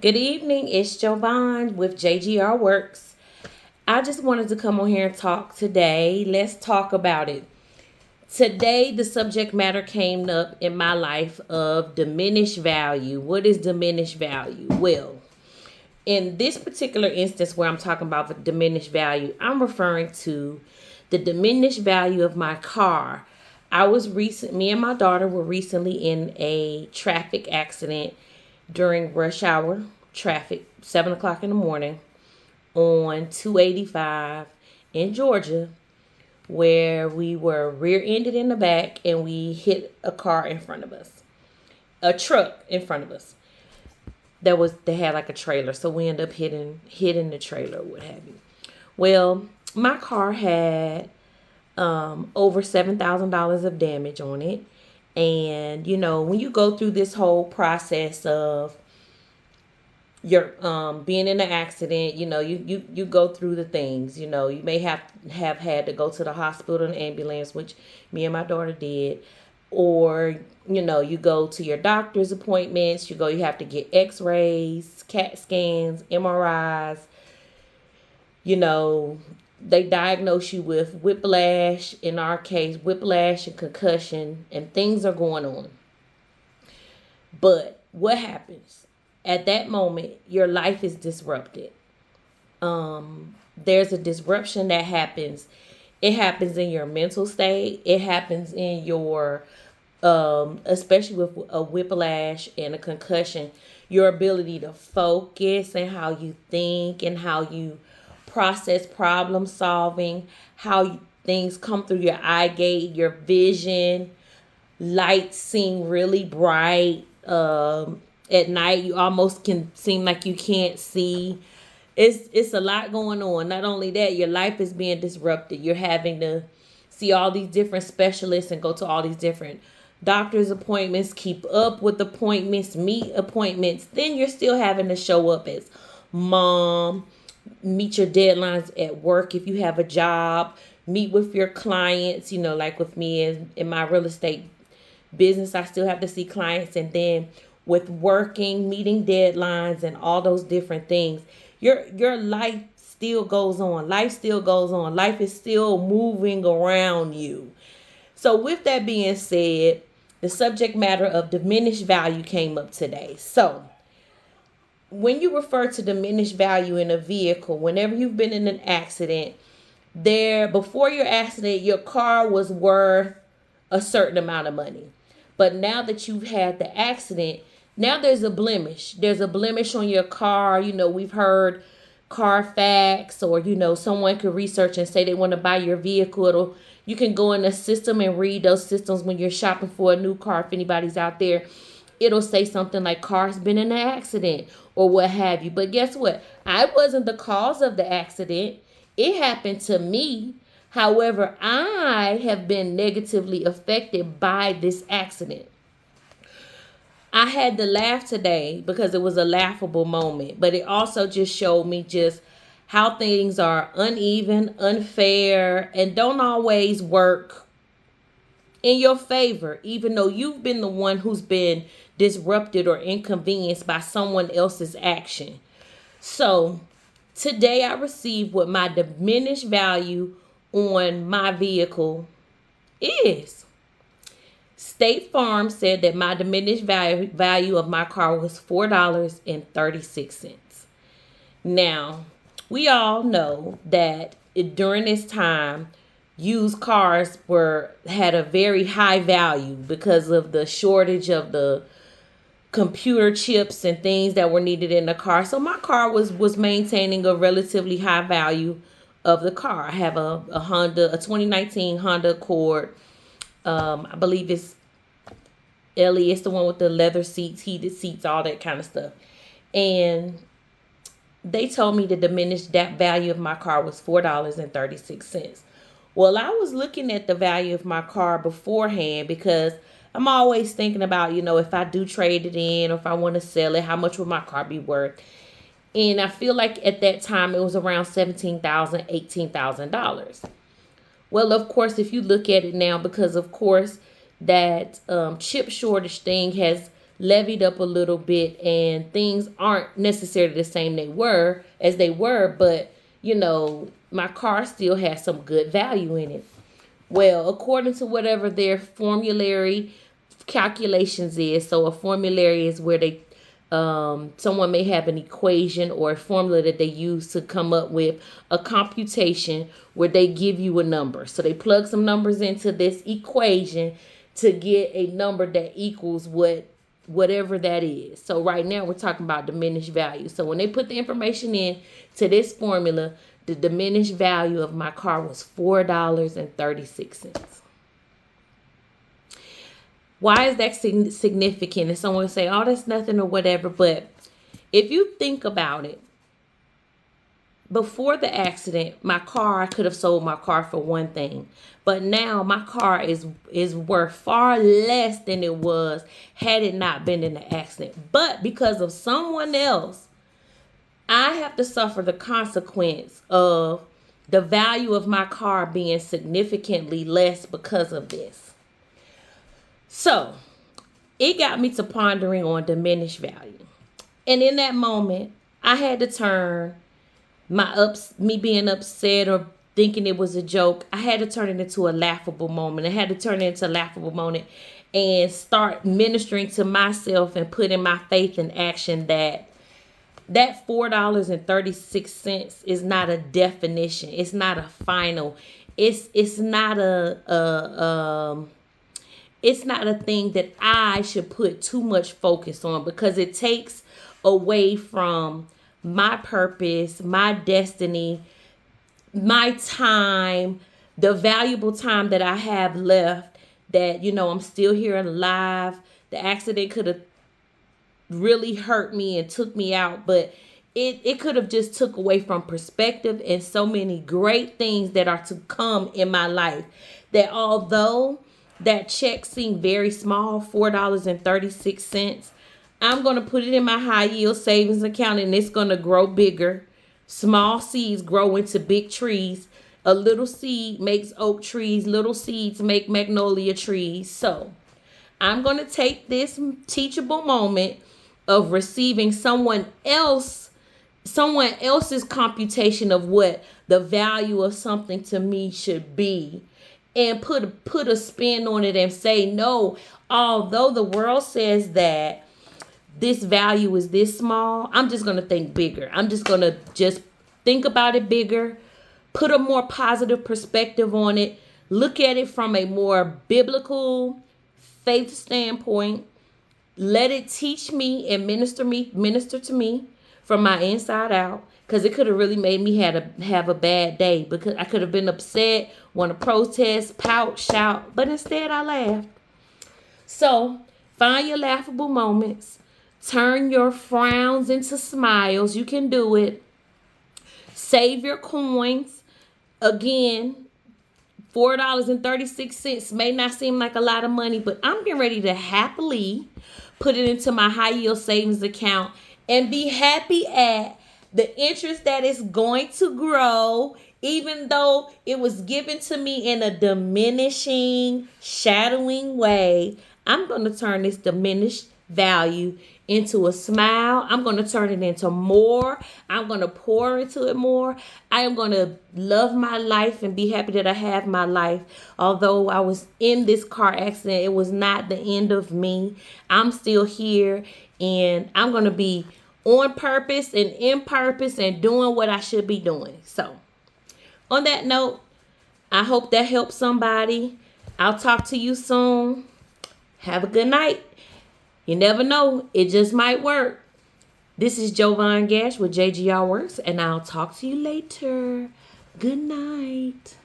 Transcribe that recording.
Good evening, it's Jovan with JGR Works. I just wanted to come on here and talk today. Let's talk about it. Today, the subject matter came up in my life of diminished value. What is diminished value? Well, in this particular instance where I'm talking about the diminished value, I'm referring to the diminished value of my car. Me and my daughter were recently in a traffic accident during rush hour traffic, 7 o'clock in the morning on 285 in Georgia, where we were rear-ended in the back and we hit a car in front of us, a truck in front of us. They had like a trailer, so we ended up hitting the trailer, what have you. Well, my car had over $7,000 of damage on it. And when you go through this whole process of your being in an accident, you go through the things. You may have had to go to the hospital in an ambulance, which me and my daughter did, or you go to your doctor's appointments. You have to get x-rays, CAT scans, MRIs. They diagnose you with whiplash, in our case, whiplash and concussion, and things are going on. But what happens? At that moment, your life is disrupted. There's a disruption that happens. It happens in your mental state. It happens in your, especially with a whiplash and a concussion, your ability to focus and how you think and how you process problem solving, how things come through your eye gate, your vision. Lights seem really bright. At night, you almost can seem like you can't see. It's a lot going on. Not only that, your life is being disrupted. You're having to see all these different specialists and go to all these different doctor's appointments, keep up with appointments, meet appointments. Then you're still having to show up as mom, meet your deadlines at work if you have a job, meet with your clients. Like with me in my real estate business, I still have to see clients. And then with working, meeting deadlines and all those different things, your life still goes on. Life still goes on. Life is still moving around you. So with that being said, the subject matter of diminished value came up today. So when you refer to diminished value in a vehicle, whenever you've been in an accident, before your accident, your car was worth a certain amount of money. But now that you've had the accident, now there's a blemish. There's a blemish on your car. We've heard Carfax, or someone could research and say they want to buy your vehicle. You can go in the system and read those systems when you're shopping for a new car. If anybody's out there, it'll say something like car's been in an accident or what have you. But guess what? I wasn't the cause of the accident. It happened to me. However, I have been negatively affected by this accident. I had to laugh today because it was a laughable moment, but it also just showed me just how things are uneven, unfair, and don't always work in your favor, even though you've been the one who's been disrupted or inconvenienced by someone else's action. So today I received what my diminished value on my vehicle is. State Farm said that my diminished value of my car was $4.36. Now, we all know that during this time, used cars had a very high value because of the shortage of the computer chips and things that were needed in the car. So my car was maintaining a relatively high value of the car. I have a 2019 Honda Accord. I believe it's Ellie. It's the one with the leather seats, heated seats, all that kind of stuff. And they told me the diminished value of my car was $4.36. Well, I was looking at the value of my car beforehand because I'm always thinking about, if I do trade it in or if I want to sell it, how much would my car be worth? And I feel like at that time it was around $17,000, $18,000. Well, of course, if you look at it now, because of course that chip shortage thing has levied up a little bit, and things aren't necessarily the same they were, but my car still has some good value in it. Well, according to whatever their formulary calculations is, so a formulary is where they someone may have an equation or a formula that they use to come up with a computation where they give you a number. So they plug some numbers into this equation to get a number that equals whatever that is. So right now we're talking about diminished value. So when they put the information in to this formula, the diminished value of my car was $4.36. Why is that significant? And someone will say, oh, that's nothing or whatever. But if you think about it, before the accident, I could have sold my car for one thing. But now my car is worth far less than it was had it not been in the accident. But because of someone else, I have to suffer the consequence of the value of my car being significantly less because of this. So it got me to pondering on diminished value. And in that moment, I had to turn me being upset or thinking it was a joke, I had to turn it into a laughable moment. I had to turn it into a laughable moment and start ministering to myself and putting my faith in action that $4.36 is not a definition. It's not a final. It's not it's not a thing that I should put too much focus on, because it takes away from my purpose, my destiny, my time, the valuable time that I have left, that, I'm still here and alive. The accident could have really hurt me and took me out, but it could have just took away from perspective and so many great things that are to come in my life, that although that check seemed very small, $4.36, I'm going to put it in my high yield savings account, and it's going to grow bigger. Small seeds grow into big trees. A little seed makes oak trees. Little seeds make magnolia trees. So I'm going to take this teachable moment of receiving someone else's computation of what the value of something to me should be, and put a spin on it and say, no, although the world says that this value is this small, I'm just going to think bigger. I'm just going to think about it bigger, put a more positive perspective on it, look at it from a more biblical faith standpoint, let it teach me and minister to me from my inside out, because it could have really made me have a bad day, because I could have been upset, want to protest, pout, shout, but instead I laughed. So find your laughable moments. Turn your frowns into smiles. You can do it. Save your coins. Again, $4.36 may not seem like a lot of money, but I'm getting ready to happily put it into my high yield savings account and be happy at the interest that is going to grow, even though it was given to me in a diminishing, shadowing way. I'm going to turn this diminished value into a smile. I'm going to turn it into more. I'm going to pour into it more. I am going to love my life and be happy that I have my life. Although I was in this car accident, it was not the end of me. I'm still here, and I'm going to be on purpose and in purpose and doing what I should be doing. So on that note, I hope that helps somebody. I'll talk to you soon. Have a good night. You never know. It just might work. This is Jovan Gash with JGR Works, and I'll talk to you later. Good night.